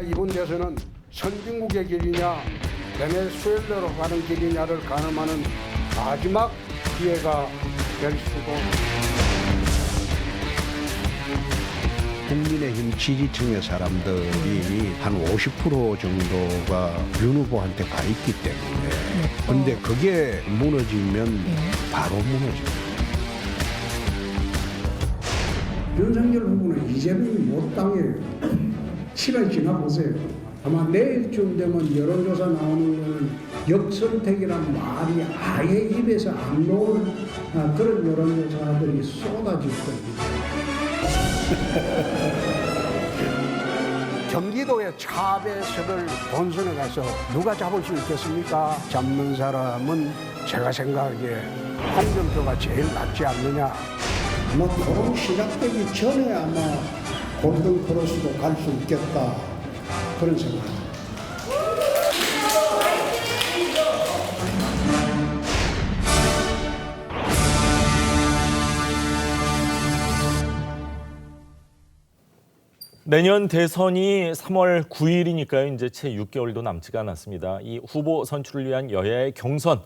이번 대선은 선진국의 길이냐 베네수엘라로 가는 길이냐를 가늠하는 마지막 기회가 될 수도. 국민의힘 지지층의 사람들이 한 50% 정도가 윤 후보한테 가 있기 때문에 근데 그게 무너지면 바로 무너집니다. 윤석열 후보는 이재명이 못 당해요. 시간이 지나보세요. 아마 내일쯤 되면 여론조사 나오는 거는 역선택이라는 말이 아예 입에서 안 나올 그런 여론조사들이 쏟아질 겁니다. 경기도의 차배석을 본선에 가서 누가 잡을 수 있겠습니까? 잡는 사람은 제가 생각하기에 홍준표가 제일 낫지 않느냐. 아마 토론 시작되기 전에 아마 골든 크로스도 갈 수 있겠다 그런 생각입니다. 내년 대선이 3월 9일이니까요. 이제 채 6개월도 남지가 않았습니다. 이 후보 선출을 위한 여야의 경선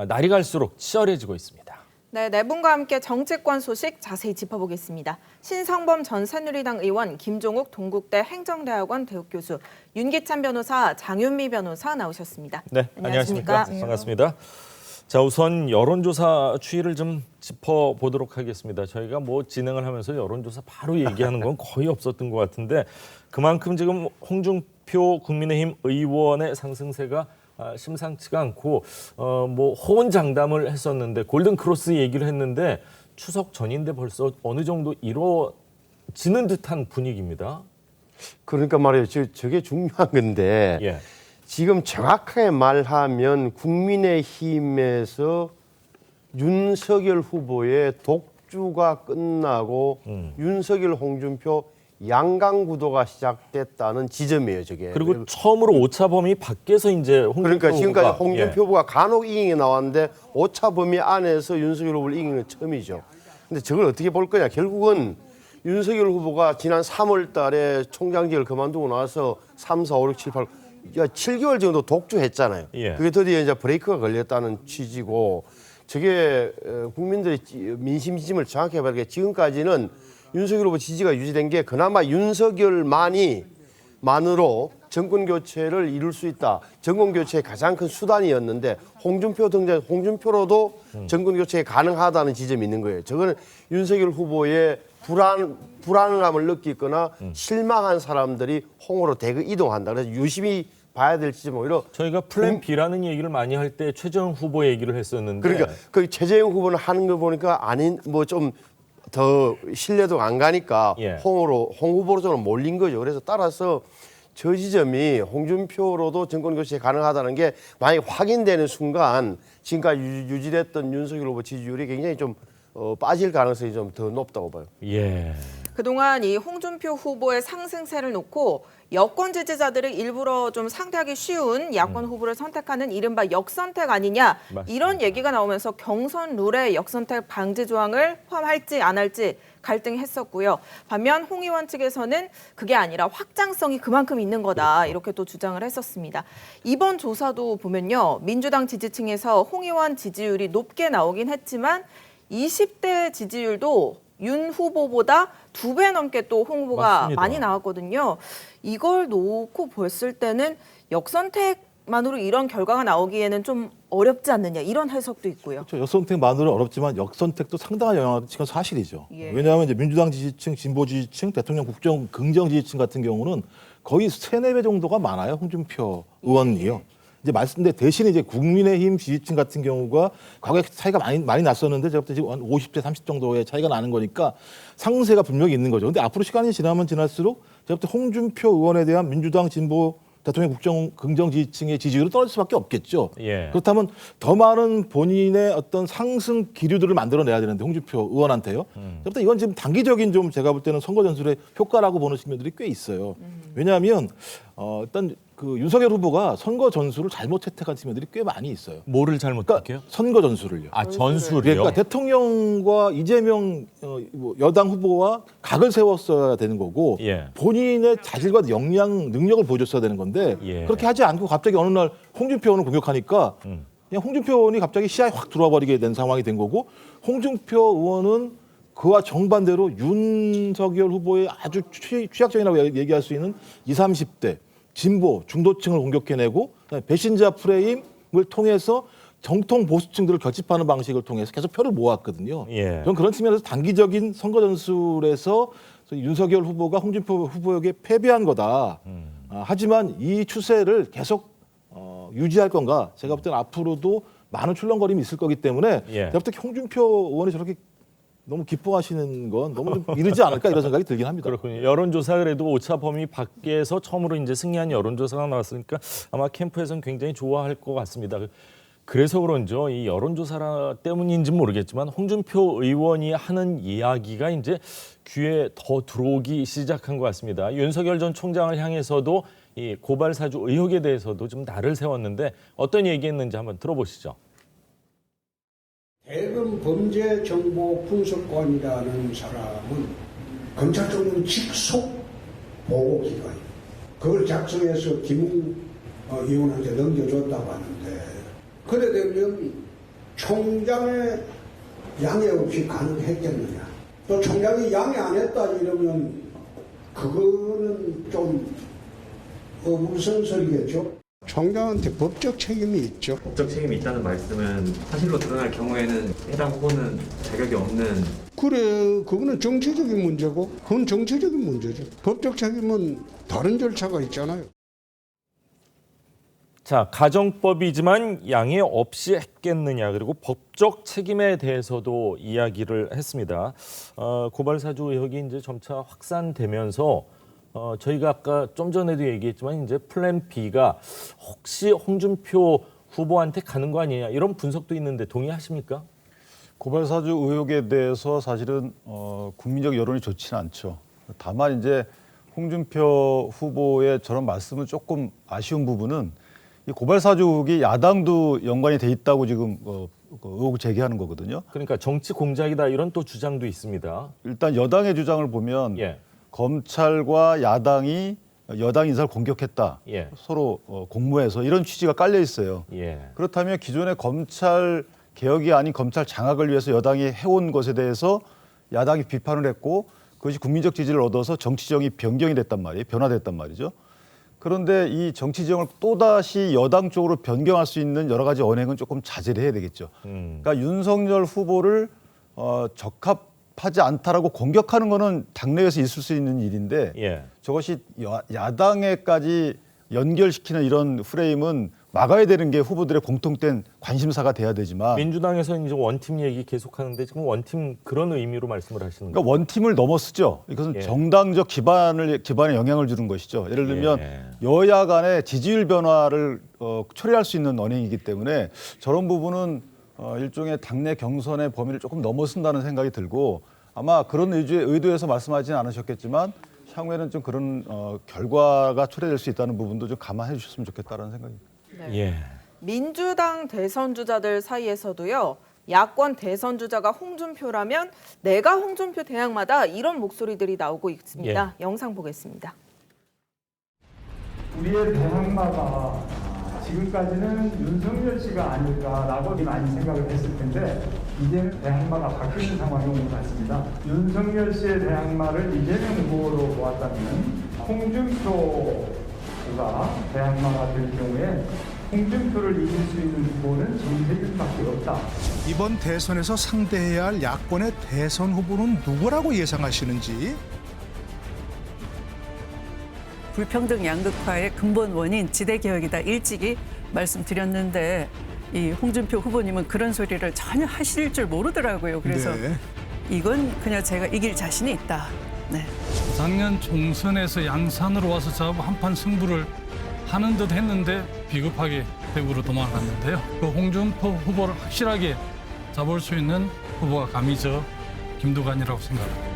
날이 갈수록 치열해지고 있습니다. 네, 네 분과 함께 정치권 소식 자세히 짚어보겠습니다. 신성범 전 새누리당 의원, 김종욱 동국대 행정대학원 대학교수, 윤기찬 변호사, 장윤미 변호사 나오셨습니다. 네, 안녕하십니까? 반갑습니다. 자, 우선 여론조사 추이를 좀 짚어보도록 하겠습니다. 저희가 뭐 진행을 하면서 여론조사 바로 얘기하는 건 거의 없었던 것 같은데 그만큼 지금 홍준표 국민의힘 의원의 상승세가 심상치가 않고 뭐 호언장담을 했었는데 골든크로스 얘기를 했는데 추석 전인데 벌써 어느 정도 이루어지는 듯한 분위기입니다. 그러니까 말이에요. 저게 중요한 건데 예. 지금 정확하게 말하면 국민의힘에서 윤석열 후보의 독주가 끝나고 윤석열, 홍준표 양강 구도가 시작됐다는 지점이에요, 저게. 그리고 처음으로 오차 범위 밖에서 이제 홍준표 그러니까 지금까지 후보가, 홍준표 후보가 간혹 이기게 나왔는데 오차 범위 안에서 윤석열 후보를 이기는 건 처음이죠. 근데 저걸 어떻게 볼 거냐? 결국은 윤석열 후보가 지난 3월 달에 총장직을 그만두고 나서 3, 4, 5, 6, 7, 8 7개월 정도 독주했잖아요. 예. 그게 드디어 이제 브레이크가 걸렸다는 취지고 저게 국민들의 민심 지짐을 정확히 해봐야 게 지금까지는 윤석열 후보 지지가 유지된 게 그나마 윤석열만으로 정권 교체를 이룰 수 있다. 정권 교체의 가장 큰 수단이었는데 홍준표 등장, 홍준표로도 정권 교체가 가능하다는 지점이 있는 거예요. 저거는 윤석열 후보의 불안감을 느끼거나 실망한 사람들이 홍으로 대거 이동한다. 그래서 유심히 봐야 될 지점 오히려 저희가 플랜 B라는 얘기를 많이 할 때 최재형 후보 얘기를 했었는데 그러니까 그 최재형 후보는 하는 거 보니까 아닌 뭐 좀 더 신뢰도가 안 가니까 예. 홍 후보로 저는 몰린 거죠. 그래서 따라서 저 지점이 홍준표로도 정권 교체 가능하다는 게 만약에 확인되는 순간 지금까지 유지됐던 윤석열 후보 지지율이 굉장히 좀 빠질 가능성이 좀 더 높다고 봐요. 예. 그동안 이 홍준표 후보의 상승세를 놓고 여권 지지자들을 일부러 좀 상대하기 쉬운 야권 후보를 선택하는 이른바 역선택 아니냐 맞습니다. 이런 얘기가 나오면서 경선 룰에 역선택 방지 조항을 포함할지 안 할지 갈등했었고요. 반면 홍 의원 측에서는 그게 아니라 확장성이 그만큼 있는 거다 그렇죠. 이렇게 또 주장을 했었습니다. 이번 조사도 보면요. 민주당 지지층에서 홍 의원 지지율이 높게 나오긴 했지만 20대 지지율도 윤 후보보다 2배 넘게 또 홍 후보가 맞습니다. 많이 나왔거든요. 이걸 놓고 봤을 때는 역선택만으로 이런 결과가 나오기에는 좀 어렵지 않느냐 이런 해석도 있고요. 그렇죠. 역선택만으로는 어렵지만 역선택도 상당한 영향을 미치는 건 사실이죠. 예. 왜냐하면 이제 민주당 지지층, 진보 지지층, 대통령 국정 긍정 지지층 같은 경우는 거의 3-4배 정도가 많아요. 홍준표 의원이요. 이제 말씀드린 대신 이제 국민의힘 지지층 같은 경우가 과거에 차이가 많이 났었는데 제가 볼 때 지금 한 50대 30 정도의 차이가 나는 거니까 상승세가 분명히 있는 거죠. 근데 앞으로 시간이 지나면 지날수록 제가 볼 때 홍준표 의원에 대한 민주당 진보 대통령 국정 긍정 지지층의 지지율은 떨어질 수밖에 없겠죠. 예. 그렇다면 더 많은 본인의 어떤 상승 기류들을 만들어내야 되는데 홍준표 의원한테요. 제가 볼 때 이건 지금 단기적인 좀 제가 볼 때는 선거 전술의 효과라고 보는 측면들이 꽤 있어요. 왜냐하면 일단 그 윤석열 후보가 선거 전술을 잘못 채택한 측면들이 꽤 많이 있어요. 뭐를 잘못할게요? 선거 전술을요. 아, 전술이요? 그러니까 대통령과 이재명 뭐 여당 후보와 각을 세웠어야 되는 거고 예. 본인의 자질과 역량, 능력을 보여줬어야 되는 건데 예. 그렇게 하지 않고 갑자기 어느 날 홍준표 의원을 공격하니까 그냥 홍준표 의원이 갑자기 시야에 확 들어와 버리게 된 상황이 된 거고 홍준표 의원은 그와 정반대로 윤석열 후보의 아주 취약점이라고 얘기할 수 있는 20, 30대 진보, 중도층을 공격해내고 배신자 프레임을 통해서 정통 보수층들을 결집하는 방식을 통해서 계속 표를 모았거든요. 예. 저는 그런 측면에서 단기적인 선거 전술에서 윤석열 후보가 홍준표 후보에게 패배한 거다. 하지만 이 추세를 계속 유지할 건가? 제가 볼 때는 앞으로도 많은 출렁거림이 있을 거기 때문에 예. 제가 볼 때 홍준표 의원이 저렇게 너무 기뻐하시는 건 너무 좀 이르지 않을까 이런 생각이 들긴 합니다. 그렇군요. 여론조사 그래도 오차 범위 밖에서 처음으로 이제 승리한 여론조사가 나왔으니까 아마 캠프에서는 굉장히 좋아할 것 같습니다. 그래서 그런죠. 이 여론조사 때문인지는 모르겠지만 홍준표 의원이 하는 이야기가 이제 귀에 더 들어오기 시작한 것 같습니다. 윤석열 전 총장을 향해서도 이 고발 사주 의혹에 대해서도 좀 날을 세웠는데 어떤 얘기했는지 한번 들어보시죠. 대검 범죄 정보 분석관이라는 사람은 검찰총장 직속 보고기관이에요. 그걸 작성해서 김웅 의원한테 넘겨줬다고 하는데 그래 되면 총장의 양해 없이 가능했겠느냐. 또 총장이 양해 안 했다 이러면 그거는 좀 어불성설이겠죠. 총장한테 법적 책임이 있죠. 법적 책임이 있다는 말씀은 사실로 드러날 경우에는 해당 후보는 자격이 없는. 그래, 그거는 정치적인 문제고, 그건 정치적인 문제죠. 법적 책임은 다른 절차가 있잖아요. 자, 가정법이지만 양해 없이 했겠느냐 그리고 법적 책임에 대해서도 이야기를 했습니다. 고발 사주 의혹이 이제 점차 확산되면서 저희가 아까 좀 전에도 얘기했지만 이제 플랜 B가 혹시 홍준표 후보한테 가는 거 아니냐 이런 분석도 있는데 동의하십니까? 고발 사주 의혹에 대해서 사실은 국민적 여론이 좋지는 않죠. 다만 이제 홍준표 후보의 저런 말씀은 조금 아쉬운 부분은 이 고발 사주 의혹이 야당도 연관이 돼 있다고 지금 의혹을 제기하는 거거든요. 그러니까 정치 공작이다 이런 또 주장도 있습니다. 일단 여당의 주장을 보면 예. 검찰과 야당이 여당 인사를 공격했다. 예. 서로 공모해서 이런 취지가 깔려 있어요. 예. 그렇다면 기존의 검찰 개혁이 아닌 검찰 장악을 위해서 여당이 해온 것에 대해서 야당이 비판을 했고 그것이 국민적 지지를 얻어서 정치정이 변경이 됐단 말이에요. 변화됐단 말이죠. 그런데 이 정치정을 또다시 여당 쪽으로 변경할 수 있는 여러 가지 언행은 조금 자제를 해야 되겠죠. 그러니까 윤석열 후보를 적합하지 않다라고 공격하는 거는 당내에서 있을 수 있는 일인데 예. 저것이 야당에까지 연결시키는 이런 프레임은 막아야 되는 게 후보들의 공통된 관심사가 돼야 되지만 민주당에서는 이제 원팀 얘기 계속하는데 지금 원팀 그런 의미로 말씀을 하시는 그러니까 거예요? 원팀을 넘어서죠. 이것은 예. 정당적 기반에 영향을 주는 것이죠. 예를 들면 예. 여야 간의 지지율 변화를 초래할 수 있는 언행이기 때문에 저런 부분은 일종의 당내 경선의 범위를 조금 넘어선다는 생각이 들고 아마 그런 의도에서 말씀하지는 않으셨겠지만 향후에는 좀 그런 결과가 초래될 수 있다는 부분도 좀 감안해 주셨으면 좋겠다는 생각입니다. 네. 예. 민주당 대선 주자들 사이에서도요. 야권 대선 주자가 홍준표라면 내가 홍준표 대항마다 이런 목소리들이 나오고 있습니다. 영상 보겠습니다. 우리의 대항마가 지금까지는 윤석열 씨가 아닐까라고 많이 생각을 했을 텐데 이제는 대항마가 바뀌는 상황이 온 것 같습니다. 윤석열 씨의 대항마를 이재명 후보로 보았다면 홍준표가 대항마가 될 경우에 홍준표를 이길 수 있는 후보는 정세균밖에 없다. 이번 대선에서 상대해야 할 야권의 대선 후보는 누구라고 예상하시는지? 불평등 양극화의 근본 원인 지대개혁이다 일찍이 말씀드렸는데 이 홍준표 후보님은 그런 소리를 전혀 하실 줄 모르더라고요. 그래서 네. 이건 그냥 제가 이길 자신이 있다. 네. 작년 총선에서 양산으로 와서 한판 승부를 하는 듯 했는데 비급하게 대구로 도망갔는데요. 그 홍준표 후보를 확실하게 잡을 수 있는 후보가 감히 저 김두관이라고 생각합니다.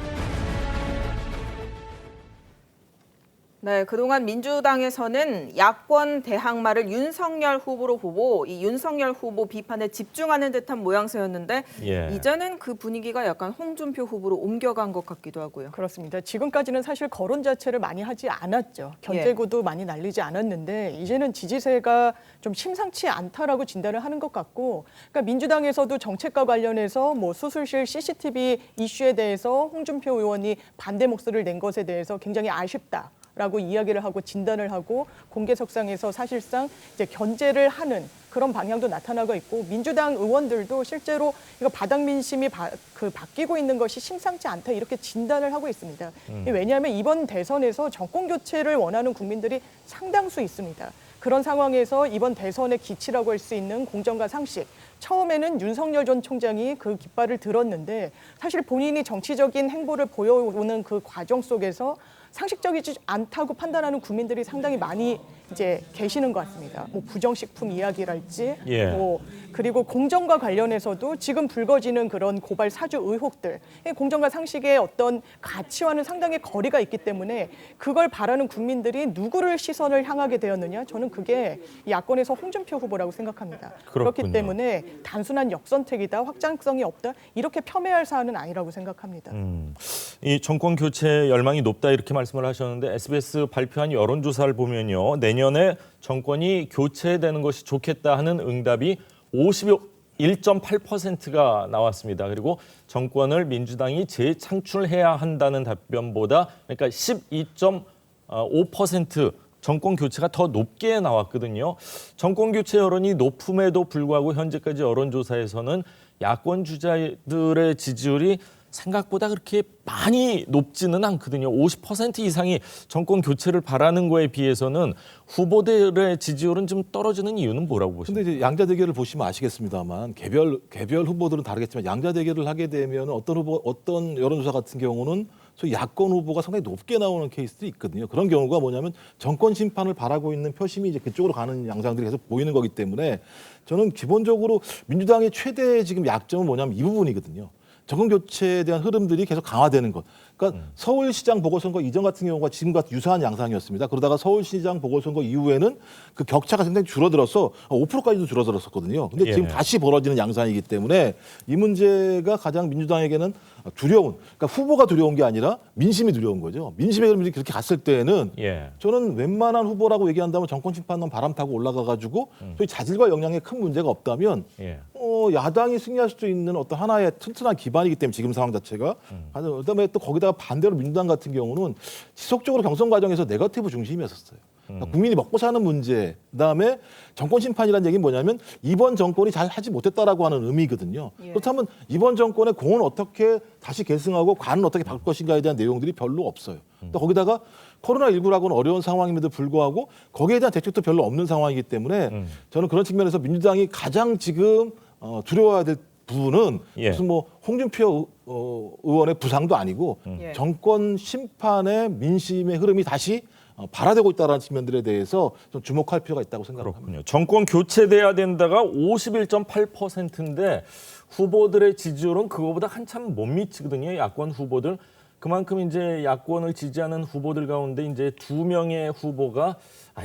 네, 그동안 민주당에서는 야권 대항마를 윤석열 후보로 보고 이 윤석열 후보 비판에 집중하는 듯한 모양새였는데 예. 이제는 그 분위기가 약간 홍준표 후보로 옮겨간 것 같기도 하고요. 그렇습니다. 지금까지는 사실 거론 자체를 많이 하지 않았죠. 견제구도 많이 날리지 않았는데 이제는 지지세가 좀 심상치 않다라고 진단을 하는 것 같고, 그러니까 민주당에서도 정책과 관련해서 뭐 수술실 CCTV 이슈에 대해서 홍준표 의원이 반대 목소리를 낸 것에 대해서 굉장히 아쉽다. 라고 이야기를 하고 진단을 하고 공개석상에서 사실상 이제 견제를 하는 그런 방향도 나타나고 있고, 민주당 의원들도 실제로 이거 바닥 민심이 바뀌고 있는 것이 심상치 않다 이렇게 진단을 하고 있습니다. 왜냐하면 이번 대선에서 정권 교체를 원하는 국민들이 상당수 있습니다. 그런 상황에서 이번 대선의 기치라고 할 수 있는 공정과 상식, 처음에는 윤석열 전 총장이 그 깃발을 들었는데 사실 본인이 정치적인 행보를 보여오는 그 과정 속에서 상식적이지 않다고 판단하는 국민들이 상당히 많이 이제 계시는 것 같습니다. 뭐 부정식품 이야기랄지, 뭐 그리고 공정과 관련해서도 지금 불거지는 그런 고발 사주 의혹들, 공정과 상식의 어떤 가치와는 상당히 거리가 있기 때문에 그걸 바라는 국민들이 누구를 시선을 향하게 되었느냐, 저는 그게 야권에서 홍준표 후보라고 생각합니다. 그렇기 때문에 단순한 역선택이다, 확장성이 없다 이렇게 폄훼할 사안은 아니라고 생각합니다. 이 정권 교체 열망이 높다 이렇게 말씀을 하셨는데 SBS 발표한 여론조사를 보면요, 내년에 정권이 교체되는 것이 좋겠다 하는 응답이 51.8%가 나왔습니다. 그리고 정권을 민주당이 재창출해야 한다는 답변보다 그러니까 12.5% 정권 교체가 더 높게 나왔거든요. 정권 교체 여론이 높음에도 불구하고 현재까지 여론조사에서는 야권 주자들의 지지율이 생각보다 그렇게 많이 높지는 않거든요. 50% 이상이 정권 교체를 바라는 거에 비해서는 후보들의 지지율은 좀 떨어지는 이유는 뭐라고 보십니까? 근데 이제 양자 대결을 보시면 아시겠습니다만 개별 후보들은 다르겠지만 양자 대결을 하게 되면 어떤 여론조사 같은 경우는 소위 야권 후보가 상당히 높게 나오는 케이스도 있거든요. 그런 경우가 뭐냐면 정권 심판을 바라고 있는 표심이 이제 그쪽으로 가는 양상들이 계속 보이는 거기 때문에 저는 기본적으로 민주당의 최대 지금 약점은 뭐냐면 이 부분이거든요. 정권 교체에 대한 흐름들이 계속 강화되는 것. 그러니까 서울시장 보궐선거 이전 같은 경우가 지금과 유사한 양상이었습니다. 그러다가 서울시장 보궐선거 이후에는 그 격차가 상당히 줄어들어서 5%까지도 줄어들었었거든요. 근데 지금 다시 벌어지는 양상이기 때문에 이 문제가 가장 민주당에게는 두려운, 그러니까 후보가 두려운 게 아니라 민심이 두려운 거죠. 민심의 흐름이 그렇게 갔을 때에는 저는 웬만한 후보라고 얘기한다면 정권 심판론 바람 타고 올라가가지고 소위 자질과 역량에 큰 문제가 없다면 야당이 승리할 수 있는 어떤 하나의 튼튼한 기반이기 때문에 지금 상황 자체가 그다음에 또 거기다가 반대로 민주당 같은 경우는 지속적으로 경선 과정에서 네거티브 중심이었었어요. 그러니까 국민이 먹고 사는 문제, 그다음에 정권 심판이라는 얘기는 뭐냐면 이번 정권이 잘 하지 못했다라고 하는 의미거든요. 그렇다면 이번 정권의 공은 어떻게 다시 계승하고 관은 어떻게 바꿀 것인가에 대한 내용들이 별로 없어요. 또 거기다가 코로나19라고는 어려운 상황임에도 불구하고 거기에 대한 대책도 별로 없는 상황이기 때문에 저는 그런 측면에서 민주당이 가장 지금 두려워해야 될 부분은 무슨 뭐 홍준표 의원의 부상도 아니고 정권 심판의 민심의 흐름이 다시 발화되고 있다는 측면들에 대해서 좀 주목할 필요가 있다고 생각합니다. 그렇군요. 정권 교체돼야 된다가 51.8%인데 후보들의 지지율은 그거보다 한참 못 미치거든요. 야권 후보들. 그만큼 이제 야권을 지지하는 후보들 가운데 이제 2명의 후보가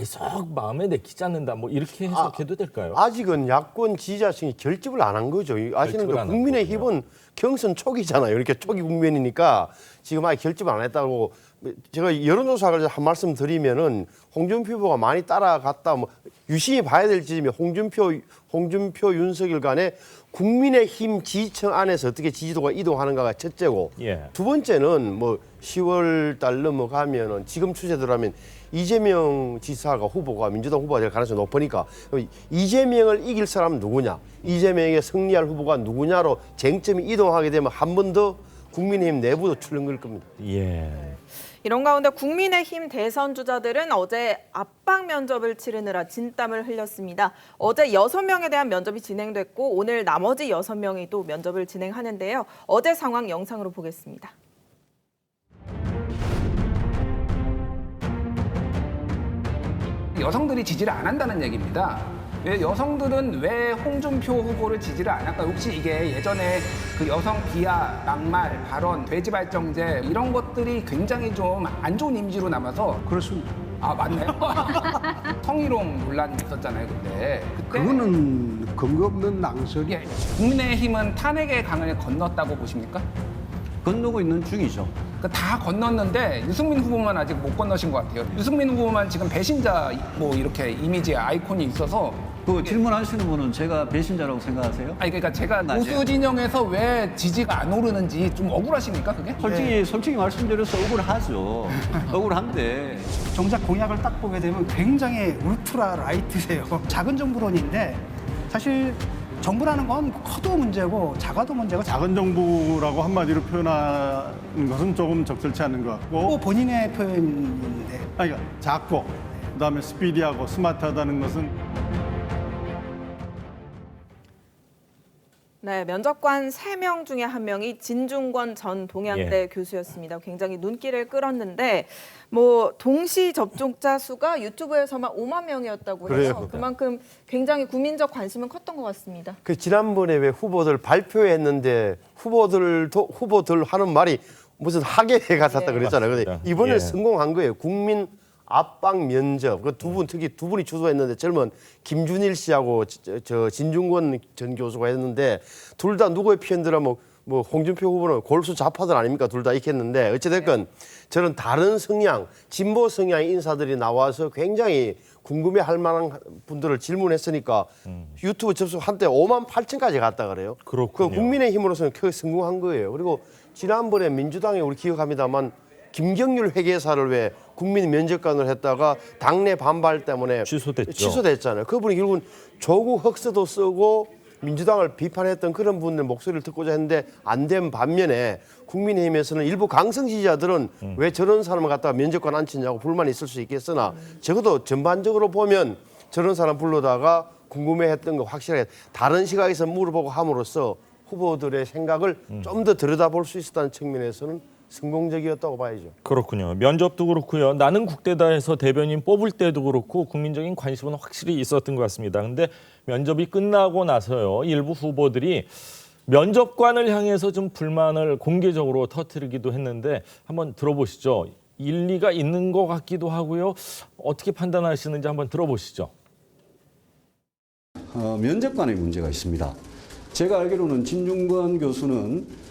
썩 마음에 내키지 않는다. 뭐 이렇게 해석해도 될까요? 아직은 야권 지지자층이 결집을 안 한 거죠. 아시는 그 국민의힘은 경선 초기잖아요. 이렇게 초기 국면이니까 지금 아예 결집을 안 했다고. 제가 여론조사를 한 말씀 드리면은 홍준표 후보가 많이 따라갔다. 뭐 유심히 봐야 될 지점이 홍준표 윤석열 간의 국민의힘 지지층 안에서 어떻게 지지도가 이동하는가가 첫째고, 두 번째는 뭐 10월 달 넘어가면은 지금 추세대로라면 이재명 지사가 후보가 민주당 후보가 될 가능성이 높으니까 이재명을 이길 사람은 누구냐, 이재명에게 승리할 후보가 누구냐로 쟁점이 이동하게 되면 한 번 더 국민의힘 내부도 출렁거릴 겁니다. 이런 가운데 국민의힘 대선 주자들은 어제 압박 면접을 치르느라 진땀을 흘렸습니다. 어제 6명에 대한 면접이 진행됐고 오늘 나머지 6명이 또 면접을 진행하는데요. 어제 상황 영상으로 보겠습니다. 여성들이 지지를 안 한다는 얘기입니다. 왜 여성들은 왜 홍준표 후보를 지지를 안 할까? 혹시 이게 예전에 그 여성 비하, 막말, 발언, 돼지발정제 이런 것들이 굉장히 좀 안 좋은 이미지로 남아서 그렇습니다. 아 맞나요? 성희롱 논란이 있었잖아요 그때. 그거는 근거 없는 낭설이. 예, 국민의힘은 탄핵의 강을 건넜다고 보십니까? 건너고 있는 중이죠. 다 건넜는데 유승민 후보만 아직 못 건너신 것 같아요. 유승민 후보만 지금 배신자 뭐 이렇게 이미지 아이콘이 있어서. 그 질문하시는 분은 제가 배신자라고 생각하세요? 아니 그러니까 제가 보수 진영에서 왜 지지가 안 오르는지 좀 억울하십니까 그게? 솔직히 말씀드려서 억울하죠. 억울한데 정작 공약을 딱 보게 되면 굉장히 울트라 라이트세요. 작은 정부론인데 사실 정부라는 건 커도 문제고 작아도 문제고 작은 정부라고 한마디로 표현하는 것은 조금 적절치 않은 것 같고 본인의 표현인데 아니, 그러니까 작고 그다음에 스피디하고 스마트하다는 것은 네, 면접관 3명 중에 1명이 진중권 전 동양대 교수였습니다. 굉장히 눈길을 끌었는데 뭐 동시 접종자 수가 유튜브에서만 5만 명이었다고 해요. 그래요. 그만큼 굉장히 국민적 관심은 컸던 것 같습니다. 그 지난번에 왜 후보들 발표했는데 후보들 하는 말이 무슨 학예회 같았다 그랬잖아요. 근데 이번에 성공한 거예요. 국민 압박 면접. 그 두 분이 주도했는데 젊은 김준일 씨하고 저 진중권 전 교수가 했는데 둘 다 누구의 편들어 뭐 홍준표 후보는 골수 좌파들 아닙니까? 둘 다 있겠는데 어찌됐건 저는 다른 성향, 진보 성향의 인사들이 나와서 굉장히 궁금해할 만한 분들을 질문했으니까 유튜브 접속 한때 5만 8천까지 갔다 그래요. 그렇군요. 그 국민의힘으로서는 크게 성공한 거예요. 그리고 지난번에 민주당에 우리 기억합니다만 김경률 회계사를 왜 국민 면접관을 했다가 당내 반발 때문에 취소됐잖아요. 그분이 결국은 조국 흑서도 쓰고 민주당을 비판했던 그런 분들 목소리를 듣고자 했는데 안 된 반면에 국민의힘에서는 일부 강성 지지자들은 왜 저런 사람을 갖다가 면접관 앉히냐고 불만이 있을 수 있겠으나 적어도 전반적으로 보면 저런 사람 불러다가 궁금해했던 거 확실하게 다른 시각에서 물어보고 함으로써 후보들의 생각을 좀 더 들여다볼 수 있었다는 측면에서는 성공적이었다고 봐야죠. 그렇군요. 면접도 그렇고요. 나는 국대다에서 대변인 뽑을 때도 그렇고 국민적인 관심은 확실히 있었던 것 같습니다. 그런데 면접이 끝나고 나서요. 일부 후보들이 면접관을 향해서 좀 불만을 공개적으로 터뜨리기도 했는데 한번 들어보시죠. 일리가 있는 것 같기도 하고요. 어떻게 판단하시는지 한번 들어보시죠. 면접관의 문제가 있습니다. 제가 알기로는 진중권 교수는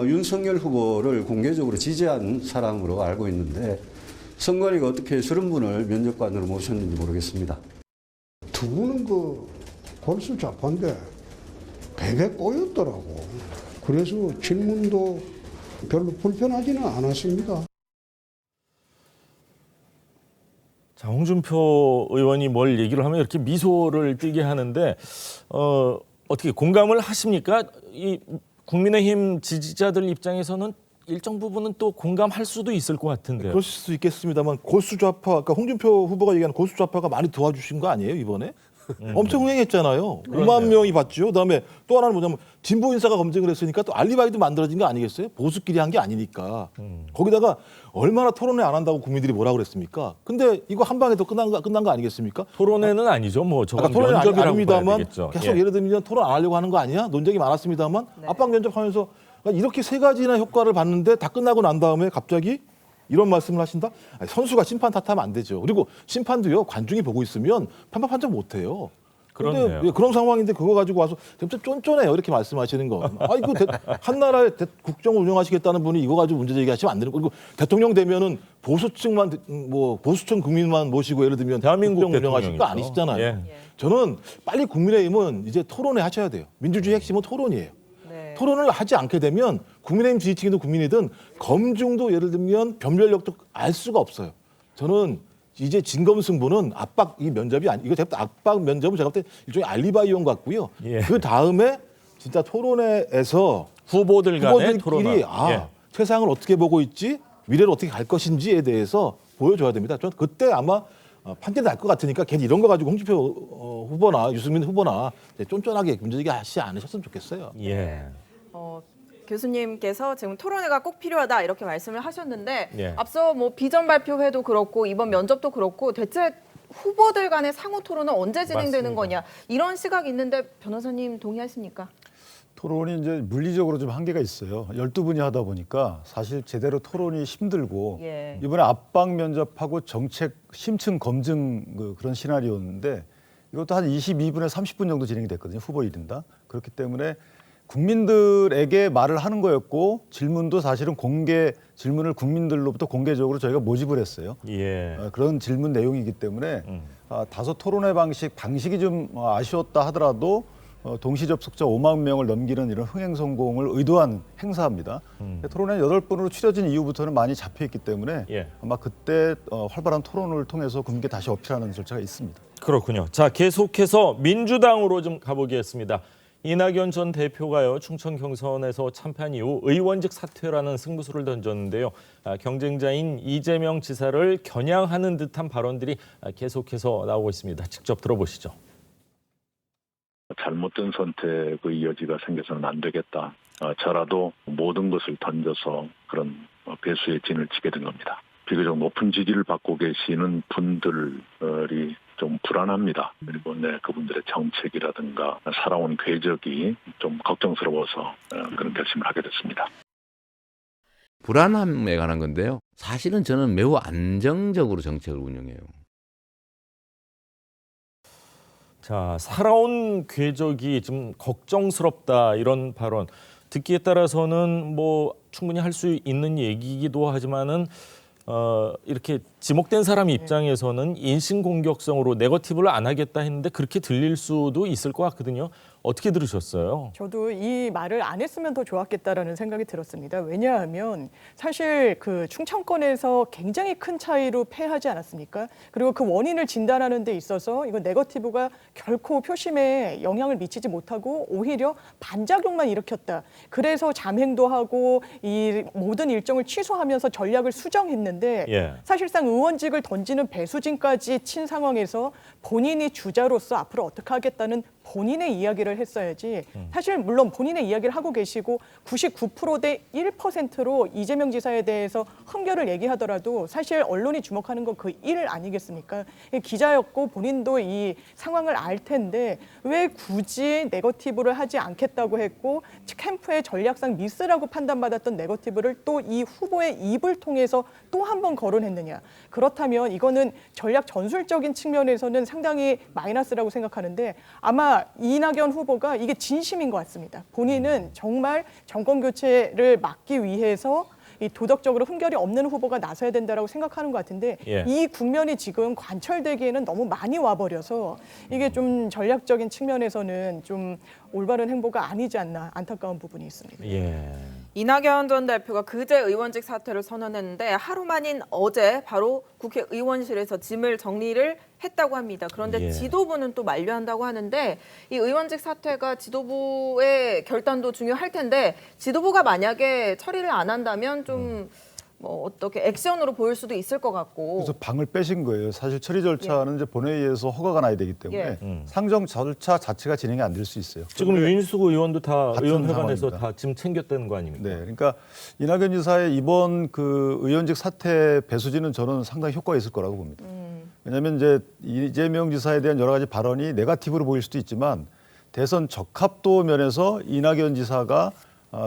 윤석열 후보를 공개적으로 지지한 사람으로 알고 있는데 선관위가 어떻게 저런 분을 면접관으로 모셨는지 모르겠습니다. 두 분은 그 골수 좌파인데 베개 꼬였더라고. 그래서 질문도 별로 불편하지는 않았습니다. 자, 홍준표 의원이 뭘 얘기를 하면 이렇게 미소를 띠게 하는데 어떻게 공감을 하십니까? 이 국민의힘 지지자들 입장에서는 일정 부분은 또 공감할 수도 있을 것 같은데요. 그럴 수 있겠습니다만 골수좌파, 그러니까 홍준표 후보가 얘기하는 골수좌파가 많이 도와주신 거 아니에요 이번에? 엄청 흥행했잖아요. 5만 명이 봤죠. 그다음에 또 하나는 뭐냐면 진보 인사가 검증을 했으니까 또 알리바이도 만들어진 거 아니겠어요? 보수끼리 한 게 아니니까. 거기다가 얼마나 토론회 안 한다고 국민들이 뭐라고 그랬습니까? 근데 이거 한 방에 또 끝난 거 아니겠습니까? 토론회는 아니죠. 뭐 저건 토론회는 면접이라고 아닙니다만 봐야 되겠죠. 계속 예를 들면 토론 안 하려고 하는 거 아니야? 논쟁이 많았습니다만 압박 면접하면서 이렇게 세 가지나 효과를 봤는데 다 끝나고 난 다음에 갑자기 이런 말씀을 하신다? 아니, 선수가 심판 탓하면 안 되죠. 그리고 심판도요 관중이 보고 있으면 판정 못 해요. 그런데 그런 상황인데 그거 가지고 와서 진짜 쫀쫀해요 이렇게 말씀하시는 거. 이거 한 나라의 국정을 운영하시겠다는 분이 이거 가지고 문제 제기하시면 안 되는 거. 그리고 대통령 되면은 보수층만 뭐 보수층 국민만 모시고 예를 들면 대한민국 국정 운영하실 거 아니시잖아요. 예. 저는 빨리 국민의힘은 이제 토론회 하셔야 돼요. 민주주의 핵심은 토론이에요. 토론을 하지 않게 되면 국민의힘 지지층이든 국민이든 검증도 예를 들면 변별력도 알 수가 없어요. 저는 이제 진검승부는 이 면접이 이거 압박 면접은 제가 볼 때 일종의 알리바이용 같고요. 그 다음에 진짜 토론회에서 후보들 간의 후보들끼리 세상을 어떻게 보고 있지, 미래를 어떻게 갈 것인지에 대해서 보여줘야 됩니다. 저는 그때 아마 판결이 날 것 같으니까 괜히 이런 거 가지고 홍준표 후보나 유승민 후보나 쫀쫀하게 문제제기 하시지 않으셨으면 좋겠어요. 교수님께서 지금 토론회가 꼭 필요하다 이렇게 말씀을 하셨는데 앞서 뭐 비전 발표회도 그렇고 이번 면접도 그렇고 대체 후보들 간의 상호 토론은 언제 진행되는 맞습니다. 거냐 이런 시각이 있는데 변호사님 동의하십니까? 토론이 이제 물리적으로 좀 한계가 있어요. 12분이 하다 보니까 사실 제대로 토론이 힘들고 예. 이번에 압박 면접하고 정책 심층 검증 그런 시나리오인데 이것도 한 22분에 30분 정도 진행이 됐거든요. 후보 1인당. 그렇기 때문에 국민들에게 말을 하는 거였고 질문도 사실은 질문을 국민들로부터 공개적으로 저희가 모집을 했어요. 예. 그런 질문 내용이기 때문에 다소 토론의 방식이 좀 아쉬웠다 하더라도 동시 접속자 5만 명을 넘기는 이런 흥행 성공을 의도한 행사입니다. 토론회 8번으로 추려진 이후부터는 많이 잡혀있기 때문에 예. 아마 그때 활발한 토론을 통해서 국민께 다시 어필하는 절차가 있습니다. 그렇군요. 자, 계속해서 민주당으로 좀 가보겠습니다. 이낙연 전 대표가요, 충청 경선에서 참패한 이후 의원직 사퇴라는 승부수를 던졌는데요. 경쟁자인 이재명 지사를 겨냥하는 듯한 발언들이 계속해서 나오고 있습니다. 직접 들어보시죠. 잘못된 선택의 여지가 생겨서는 안 되겠다. 저라도 모든 것을 던져서 그런 배수의 진을 치게 된 겁니다. 비교적 높은 지지를 받고 계시는 분들이 좀 불안합니다. 그리고 그분들의 정책이라든가 살아온 궤적이 좀 걱정스러워서 그런 결심을 하게 됐습니다. 불안함에 관한 건데요. 사실은 저는 매우 안정적으로 정책을 운영해요. 자, 살아온 궤적이 좀 걱정스럽다 이런 발언 듣기에 따라서는 뭐 충분히 할 수 있는 얘기이기도 하지만은 이렇게 지목된 사람 입장에서는 인신공격성으로 네거티브를 안 하겠다 했는데 그렇게 들릴 수도 있을 것 같거든요. 어떻게 들으셨어요? 저도 이 말을 안 했으면 더 좋았겠다라는 생각이 들었습니다. 왜냐하면 사실 그 충청권에서 굉장히 큰 차이로 패하지 않았습니까? 그리고 그 원인을 진단하는 데 있어서 이거 네거티브가 결코 표심에 영향을 미치지 못하고 오히려 반작용만 일으켰다. 그래서 잠행도 하고 이 모든 일정을 취소하면서 전략을 수정했는데 예. 사실상 의원직을 던지는 배수진까지 친 상황에서 본인이 주자로서 앞으로 어떻게 하겠다는 본인의 이야기를 했어야지. 사실 물론 본인의 이야기를 하고 계시고 99%대 1%로 이재명 지사에 대해서 흠결을 얘기하더라도 사실 언론이 주목하는 건 그 1 아니겠습니까? 기자였고 본인도 이 상황을 알 텐데 왜 굳이 네거티브를 하지 않겠다고 했고 캠프의 전략상 미스라고 판단받았던 네거티브를 또 이 후보의 입을 통해서 또 한 번 거론했느냐. 그렇다면 이거는 전략 전술적인 측면에서는 상당히 마이너스라고 생각하는데 아마 이낙연 후보가 이게 진심인 것 같습니다. 본인은 정말 정권 교체를 막기 위해서 이 도덕적으로 흠결이 없는 후보가 나서야 된다라고 생각하는 것 같은데 예. 이 국면이 지금 관철되기에는 너무 많이 와버려서 이게 좀 전략적인 측면에서는 좀 올바른 행보가 아니지 않나 안타까운 부분이 있습니다. 예. 이낙연 전 대표가 그제 의원직 사퇴를 선언했는데 하루 만인 어제 바로 국회의원실에서 짐을 정리를 했다고 합니다. 그런데 예. 지도부는 또 만류한다고 하는데 이 의원직 사퇴가 지도부의 결단도 중요할 텐데 지도부가 만약에 처리를 안 한다면 좀 뭐 어떻게 액션으로 보일 수도 있을 것 같고. 그래서 방을 빼신 거예요. 사실 처리 절차는 이제 본회의에서 허가가 나야 되기 때문에 예. 상정 절차 자체가 진행이 안 될 수 있어요. 지금 윤희숙 의원도 다 같은 의원회관에서 상황입니다. 다 짐 챙겼다는 거 아닙니까? 네, 그러니까 이낙연 지사의 이번 그 의원직 사퇴 배수진은 저는 상당히 효과가 있을 거라고 봅니다. 왜냐하면 이제 이재명 지사에 대한 여러 가지 발언이 네거티브로 보일 수도 있지만 대선 적합도 면에서 이낙연 지사가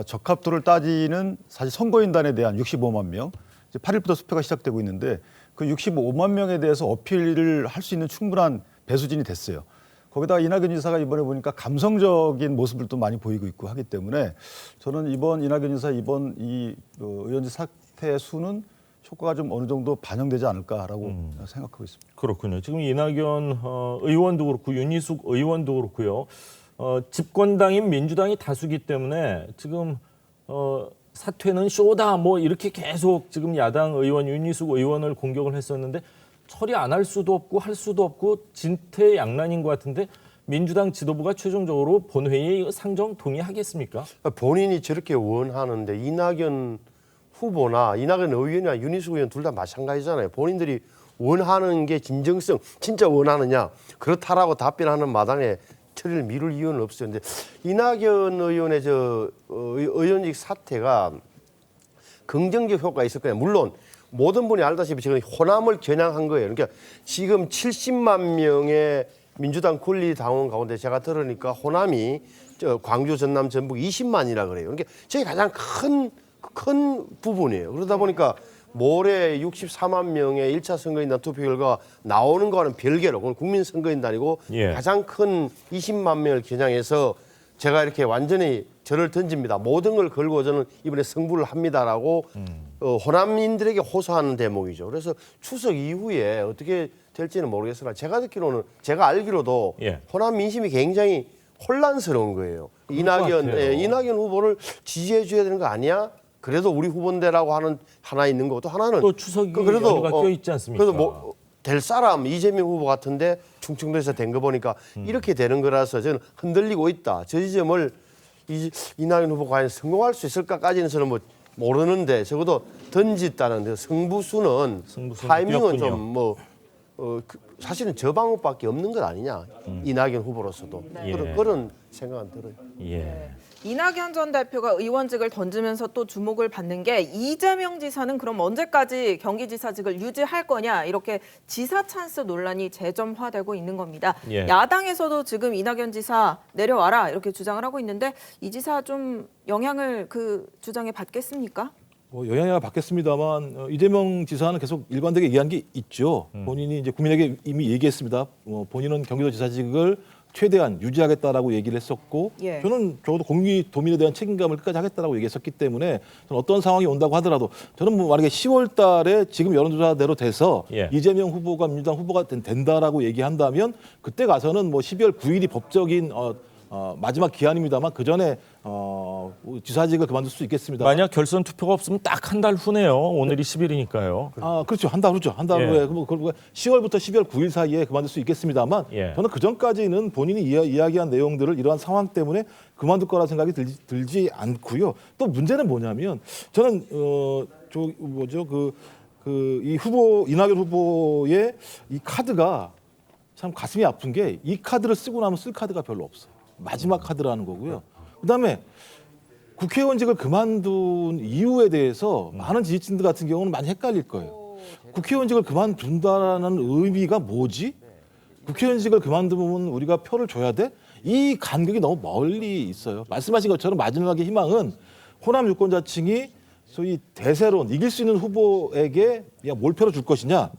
적합도를 따지는 사실 선거인단에 대한 65만 명, 이제 8일부터 투표가 시작되고 있는데 그 65만 명에 대해서 어필을 할 수 있는 충분한 배수진이 됐어요. 거기다가 이낙연 지사가 이번에 보니까 감성적인 모습을 또 많이 보이고 있고 하기 때문에 저는 이번 이낙연 지사 이번 이 의원직 사퇴 수는 효과가 좀 어느 정도 반영되지 않을까라고 생각하고 있습니다. 그렇군요. 지금 이낙연 의원도 그렇고 윤희숙 의원도 그렇고요. 집권당인 민주당이 다수기 때문에 지금 사퇴는 쇼다 뭐 이렇게 계속 지금 야당 의원 윤희숙 의원을 공격을 했었는데 처리 안 할 수도 없고 할 수도 없고 진퇴양난인 것 같은데 민주당 지도부가 최종적으로 본회의 상정 동의하겠습니까? 본인이 저렇게 원하는데 이낙연 후보나 이낙연 의원이나 윤희숙 의원 둘 다 마찬가지잖아요. 본인들이 원하는 게 진정성 진짜 원하느냐 그렇다라고 답변하는 마당에 처리를 미룰 이유는 없어요. 근데 이낙연 의원의 의원직 사퇴가 긍정적 효과가 있을 거예요. 물론 모든 분이 알다시피 지금 호남을 겨냥한 거예요. 그러니까 지금 70만 명의 민주당 권리당원 가운데 제가 들으니까 호남이 광주, 전남, 전북 20만이라 그래요. 그러니까 저게 가장 큰 부분이에요. 그러다 보니까 모레 64만 명의 1차 선거인단 투표 결과 나오는 거와는 별개로 그건 국민선거인단이고 가장 큰 20만 명을 겨냥해서 제가 이렇게 완전히 저를 던집니다. 모든 걸 걸고 저는 이번에 승부를 합니다라고 호남인들에게 호소하는 대목이죠. 그래서 추석 이후에 어떻게 될지는 모르겠으나 제가 듣기로는 제가 알기로도 호남 민심이 굉장히 혼란스러운 거예요. 이낙연 후보를 지지해 줘야 되는 거 아니야? 그래도 우리 후보인데라고 하는 하나 있는 거고 또 하나는 또 추석이 연휴가 껴 있지 않습니까? 그래도 뭐 될 사람 이재명 후보 같은데 충청도에서 된 거 보니까 이렇게 되는 거라서 저는 흔들리고 있다. 저 지점을 이낙연 후보가 과연 성공할 수 있을까까지는 저는 뭐 모르는데 적어도 던졌다는 승부수는 타이밍은 좀 사실은 저 방법밖에 없는 것 아니냐. 이낙연 후보로서도 그런 생각은 들어요. 이낙연 전 대표가 의원직을 던지면서 또 주목을 받는 게 이재명 지사는 그럼 언제까지 경기지사직을 유지할 거냐 이렇게 지사 찬스 논란이 재점화되고 있는 겁니다. 야당에서도 지금 이낙연 지사 내려와라 이렇게 주장을 하고 있는데 이 지사 좀 영향을 그 주장에 받겠습니까? 영향을 받겠습니다만 이재명 지사는 계속 일관되게 얘기한 게 있죠. 본인이 이제 국민에게 이미 얘기했습니다. 본인은 경기도지사직을 최대한 유지하겠다라고 얘기를 했었고 저는 적어도 공기도민에 대한 책임감을 끝까지 하겠다라고 얘기했었기 때문에 저는 어떤 상황이 온다고 하더라도 저는 뭐 만약에 10월 달에 지금 여론조사대로 돼서 이재명 후보가 민주당 후보가 된다라고 얘기한다면 그때 가서는 뭐 12월 9일이 법적인 마지막 기한입니다만 그 전에 지사직을 그만둘 수 있겠습니다. 만약 결선 투표가 없으면 딱 한 달 후네요. 오늘이 10일이니까요. 그렇죠. 한 달 후죠. 한 달 후에 10월부터 12월 9일 사이에 그만둘 수 있겠습니다만 저는 그 전까지는 본인이 이야기한 내용들을 이러한 상황 때문에 그만둘 거라 생각이 들지 않고요. 또 문제는 뭐냐면 저는 이 후보 이낙연 후보의 이 카드가 참 가슴이 아픈 게 이 카드를 쓰고 나면 쓸 카드가 별로 없어요. 마지막 카드라는 거고요. 그다음에 국회의원직을 그만둔 이유에 대해서 많은 지지층들 같은 경우는 많이 헷갈릴 거예요. 국회의원직을 그만둔다는 의미가 뭐지? 국회의원직을 그만두면 우리가 표를 줘야 돼? 이 간격이 너무 멀리 있어요. 말씀하신 것처럼 마지막의 희망은 호남 유권자층이 소위 대세론 이길 수 있는 후보에게 몰표를 줄 것이냐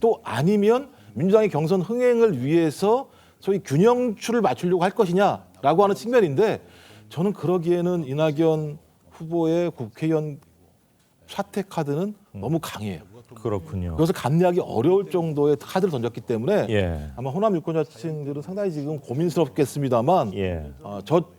또 아니면 민주당의 경선 흥행을 위해서 소위 균형추를 맞추려고 할 것이냐라고 하는 측면인데 저는 그러기에는 이낙연 후보의 국회의원 사퇴 카드는 너무 강해요. 그렇군요. 그것을 감내하기 어려울 정도의 카드를 던졌기 때문에 아마 호남 유권자층들은 상당히 지금 고민스럽겠습니다만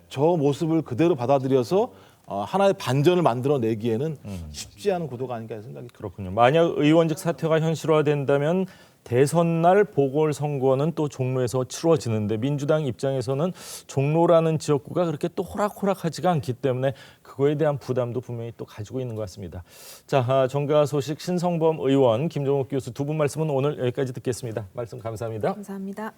저 모습을 그대로 받아들여서 하나의 반전을 만들어내기에는 쉽지 않은 구도가 아닌가 생각이 들어요. 그렇군요. 만약 의원직 사퇴가 현실화된다면 대선 날 보궐선거는 또 종로에서 치러지는데 민주당 입장에서는 종로라는 지역구가 그렇게 또 호락호락하지가 않기 때문에 그거에 대한 부담도 분명히 또 가지고 있는 것 같습니다. 자, 정가 소식 신성범 의원, 김종욱 교수 두 분 말씀은 오늘 여기까지 듣겠습니다. 말씀 감사합니다. 감사합니다.